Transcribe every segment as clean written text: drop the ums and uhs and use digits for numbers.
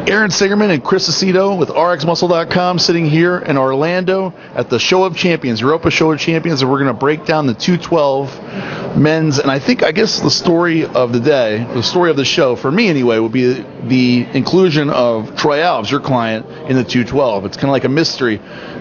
Aaron Singerman and Chris Acecto with RxMuscle.com sitting here in Orlando at the Show of Champions, Europa Show of Champions, and we're going to break down the 212 men's. And I guess the story of the day, the story of the show, for me anyway, would be the inclusion of Troy Alves, your client, in the 212. It's kind of like a mystery.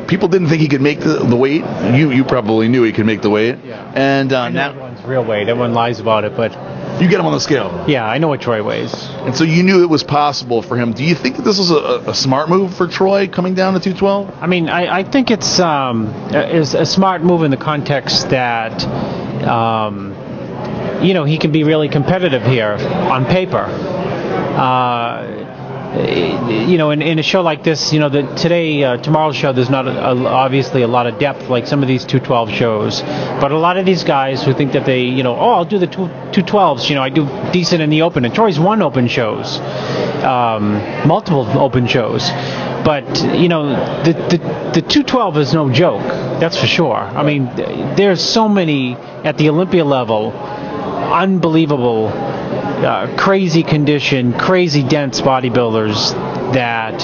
People didn't think he could make the weight. You probably knew he could make the weight. Yeah. And now everyone's real weight. Everyone lies about it, but you get him on the scale. Yeah, I know what Troy weighs. And so you knew it was possible for him. Do you think that this was a smart move for Troy coming down to 212? I mean, I think it's a smart move in the context that he can be really competitive here on paper. In a show like this, tomorrow's show, there's not obviously a lot of depth like some of these 212 shows, but a lot of these guys who think that they, I'll do the 212s, I do decent in the open, and Troy's won open shows, multiple open shows, but the 212 is no joke, that's for sure. I mean, there's so many at the Olympia level, unbelievable, crazy condition, crazy dense bodybuilders that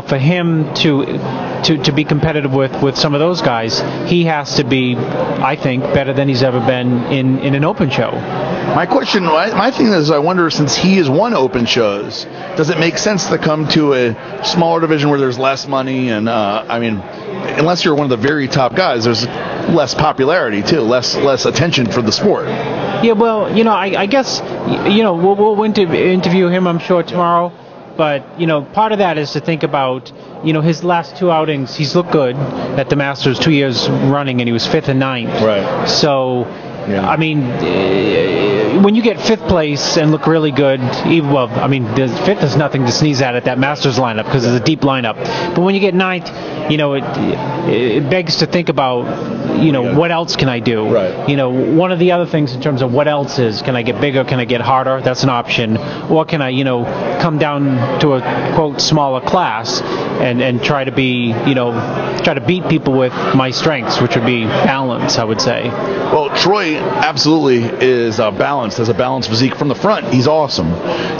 for him to be competitive with some of those guys, he has to be, I think, better than he's ever been in an open show. My thing is, I wonder, since he has won open shows, does it make sense to come to a smaller division where there's less money? And unless you're one of the very top guys, there's less popularity too, less attention for the sport. Yeah, well, I guess, we'll interview him, I'm sure, tomorrow. But, part of that is to think about, his last two outings, he's looked good at the Masters 2 years running, and he was 5th and 9th. Right. So, yeah. I mean, when you get 5th place and look really good, the 5th is nothing to sneeze at that Masters lineup because it's a deep lineup. But when you get 9th, it begs to think about, what else can I do? Right. One of the other things in terms of what else is, can I get bigger? Can I get harder? That's an option. Or can I, come down to a, quote, smaller class and try to be, try to beat people with my strengths, which would be balance, I would say. Well, Troy absolutely is balanced, has a balanced physique from the front. He's awesome.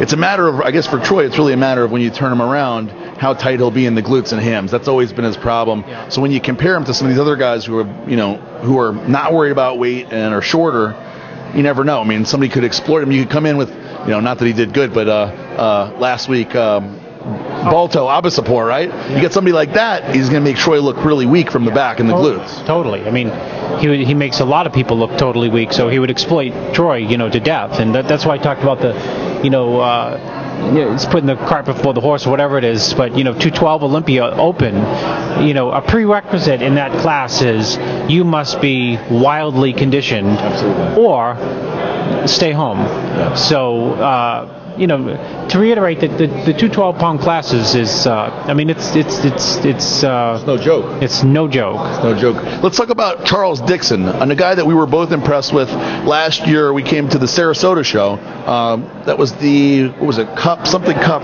It's a matter of, I guess for Troy, it's really a matter of when you turn him around, how tight he'll be in the glutes and hams. That's always been his problem. Yeah. So when you compare him to some of these other guys who are not worried about weight and are shorter, you never know. I mean, somebody could exploit him. You could come in with, not that he did good, but last week, Balto, Abasapor, right? Yeah. You get somebody like that, he's going to make Troy look really weak from the back and the glutes. Totally. I mean, he makes a lot of people look totally weak, so he would exploit Troy, to death. And that's why I talked about the, it's putting the cart before the horse or whatever it is, but 212 Olympia Open, a prerequisite in that class is you must be wildly conditioned. Absolutely. Or stay home. Yeah. So to reiterate that the 212-pound classes is, it's no joke. It's no joke. It's no joke. Let's talk about Charles Dixon, and a guy that we were both impressed with last year. We came to the Sarasota show. That was the, what was it, Cup?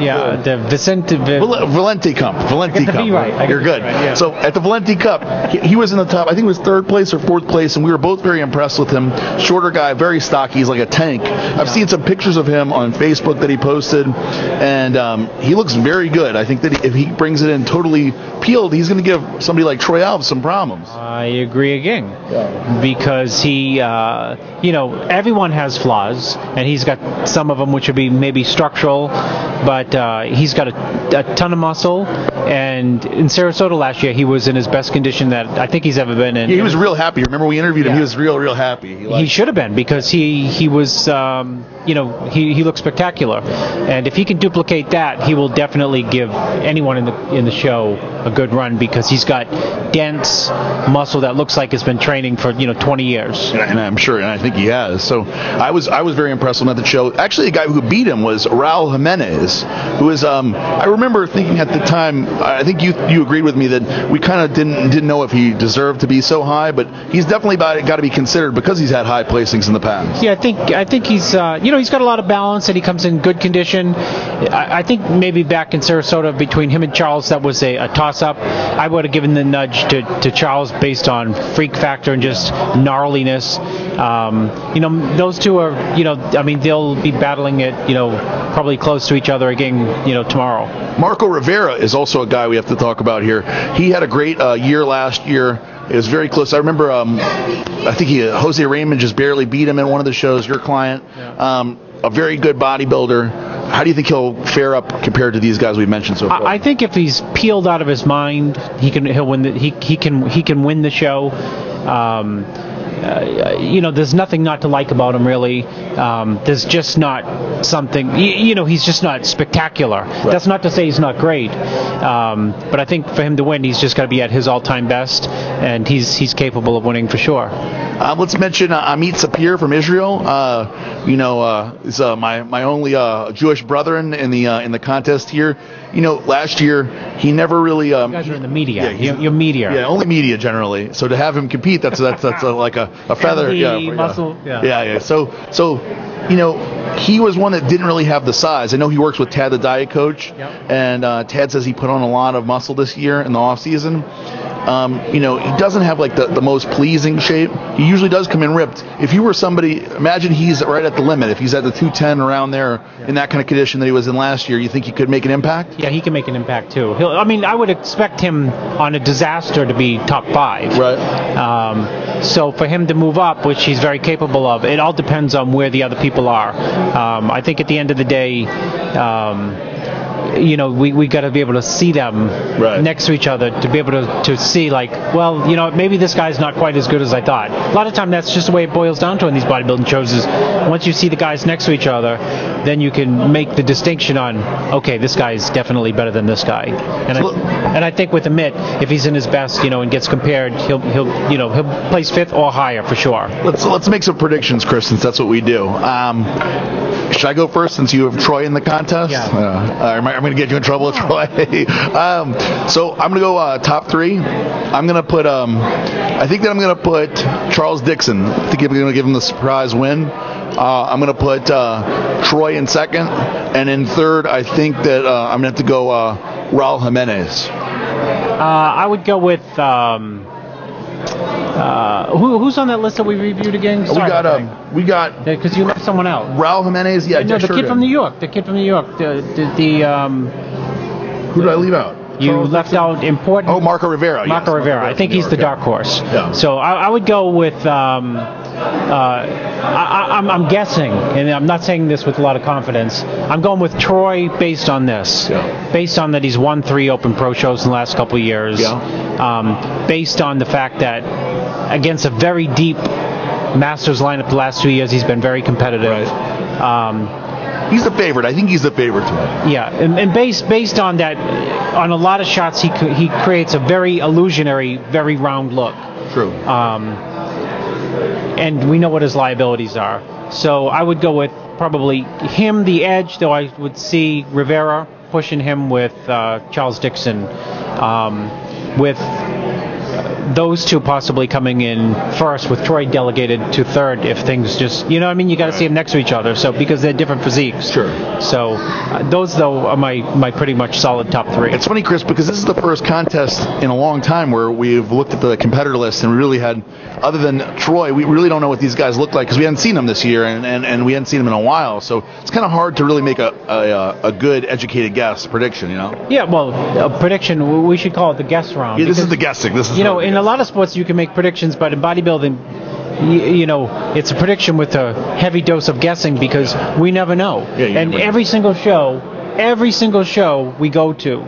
Yeah, the Valenti Cup. Valenti Cup. Right. You're good. Right, yeah. So at the Valenti Cup, he was in the top. I think it was 3rd place or 4th place, and we were both very impressed with him. Shorter guy, very stocky. He's like a tank. I've seen some pictures of him on Facebook that he posted, and he looks very good. I think that if he brings it in totally peeled, he's going to give somebody like Troy Alves some problems. I agree again, because he, everyone has flaws, and he's got some of them which would be maybe structural, but he's got a ton of muscle, and in Sarasota last year, he was in his best condition that I think he's ever been in. Yeah, he was real happy. Remember we interviewed him? He was real happy. He should have been, because he was, he looked spectacular, and if he can duplicate that, he will definitely give anyone in the show a good run, because he's got dense muscle that looks like it's been training for 20 years. And I'm sure, and I think he has. So I was very impressed with him at the show. Actually, the guy who beat him was Raul Jimenez, who is I remember thinking at the time, I think you agreed with me that we kind of didn't know if he deserved to be so high, but he's definitely got to be considered because he's had high placings in the past. Yeah, I think he's he's got a lot of balance, and he comes in good condition. I think maybe back in Sarasota between him and Charles, that was a toss toss-up. I would have given the nudge to Charles based on freak factor and just gnarliness. Those two are, they'll be battling it, probably close to each other again, tomorrow. Marco Rivera is also a guy we have to talk about here. He had a great year last year. It was very close. I remember, I think Jose Raymond just barely beat him in one of the shows, your client. Yeah. A very good bodybuilder. How do you think he'll fare up compared to these guys we've mentioned so far? I think if he's peeled out of his mind, he'll win. He can win the show. There's nothing not to like about him, really. There's just not something, he's just not spectacular. Right. That's not to say he's not great, but I think for him to win, he's just got to be at his all-time best, and he's capable of winning for sure. Let's mention Amit Sapir from Israel. Is my only Jewish brethren in the contest here. Last year he never really. You guys are in the media. You're media. Yeah, only media generally. So to have him compete, that's like a feather. Muscle. Yeah. So he was one that didn't really have the size. I know he works with Tad, the diet coach, and Tad says he put on a lot of muscle this year in the off season. He doesn't have like the most pleasing shape. He usually does come in ripped. If you were somebody, imagine he's right at the limit. If he's at the 210 around there in that kind of condition that he was in last year, you think he could make an impact? Yeah, he can make an impact too. I would expect him on a disaster to be top 5. Right. So for him to move up, which he's very capable of, it all depends on where the other people are. I think at the end of the day, we got to be able to see them next to each other to be able to see, like, well, maybe this guy's not quite as good as I thought. A lot of time that's just the way it boils down to in these bodybuilding shows is once you see the guys next to each other, then you can make the distinction on, okay, this guy is definitely better than this guy. And I think with Amit, if he's in his best, and gets compared, he'll place 5th or higher for sure. Let's make some predictions, Chris, since that's what we do. Should I go first since you have Troy in the contest? Yeah. I'm going to get you in trouble with Troy. So I'm going to go top 3. I'm going to put, I think that I'm going to put Charles Dixon. I think I'm going to give him the surprise win. I'm going to put Troy in 2nd. And in 3rd, I think that I'm going to have to go Raul Jimenez. I would go with... who's on that list that we reviewed again? Sorry, we got because you left someone out. Raul Jimenez, yeah. No, the kid from New York. The kid from New York. Who did I leave out? You left out important. Oh, Marco Rivera. Marco Rivera. I think he's the dark horse. Yeah. So I would go with. I'm guessing, and I'm not saying this with a lot of confidence. I'm going with Troy based on this. Yeah. Based on that he's won 3 Open Pro shows in the last couple of years. Yeah. Based on the fact that against a very deep Masters lineup the last 2 years, he's been very competitive. Right. He's the favorite. I think he's the favorite to win. Yeah, and based on that, on a lot of shots, he creates a very illusionary, very round look. True. And we know what his liabilities are. So I would go with probably him, the edge, though I would see Rivera pushing him with Charles Dixon, with those two possibly coming in first, with Troy delegated to 3rd if things just, you got to see them next to each other, so because they're different physiques. Sure. So those, though, are my pretty much solid top 3. It's funny, Chris, because this is the first contest in a long time where we've looked at the competitor list and we really had, other than Troy, we really don't know what these guys look like because we hadn't seen them this year and we hadn't seen them in a while, so it's kind of hard to really make a good educated prediction, Yeah, well, a prediction, we should call it the guess round. Yeah, this is the guessing. This is in a lot of sports you can make predictions, but in bodybuilding, it's a prediction with a heavy dose of guessing because we never know. Yeah, and every single show we go to,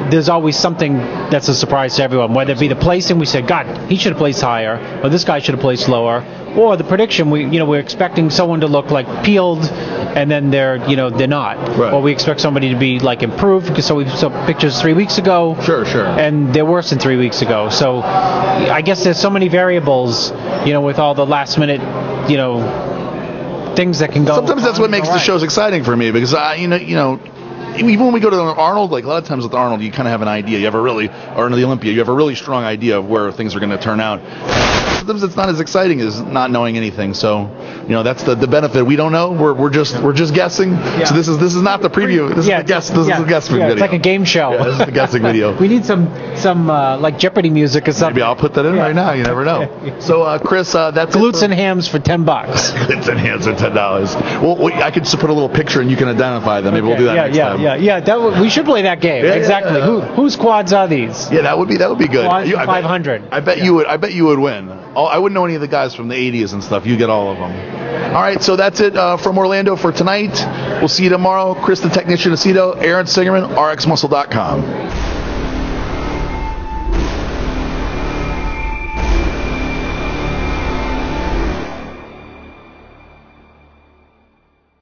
there's always something that's a surprise to everyone. Whether it be the placing, we say, God, he should have placed higher, or this guy should have placed lower, or the prediction, we're expecting someone to look like peeled, and then they're not. Right. Or we expect somebody to be like improved, because so we saw pictures 3 weeks ago. Sure. And they're worse than 3 weeks ago. So I guess there's so many variables, with all the last minute, things that can go. Sometimes that's what makes the shows exciting for me because even when we go to Arnold, like a lot of times with Arnold, you kind of have an idea. You have a really, or in the Olympia, you have a really strong idea of where things are going to turn out. Sometimes it's not as exciting as not knowing anything. So, that's the benefit. We don't know. We're just guessing. Yeah. So this is not the preview. This is the guess. This is the guessing video. It's like a game show. Yeah, this is the guessing video. We need some like Jeopardy music or something. Maybe I'll put that in right now. You never know. So, Chris, that's glutes and hams for $10. Glutes and hams for $10. Well, I could just put a little picture and you can identify them. Maybe we'll do that next time. Yeah. We should play that game. Yeah, exactly. Whose quads are these? Yeah, that would be good. Quads 500. I bet you would win. I wouldn't know any of the guys from the 80s and stuff. You get all of them. All right, so that's it from Orlando for tonight. We'll see you tomorrow. Chris, the technician, Acecto, Aaron Singerman, rxmuscle.com.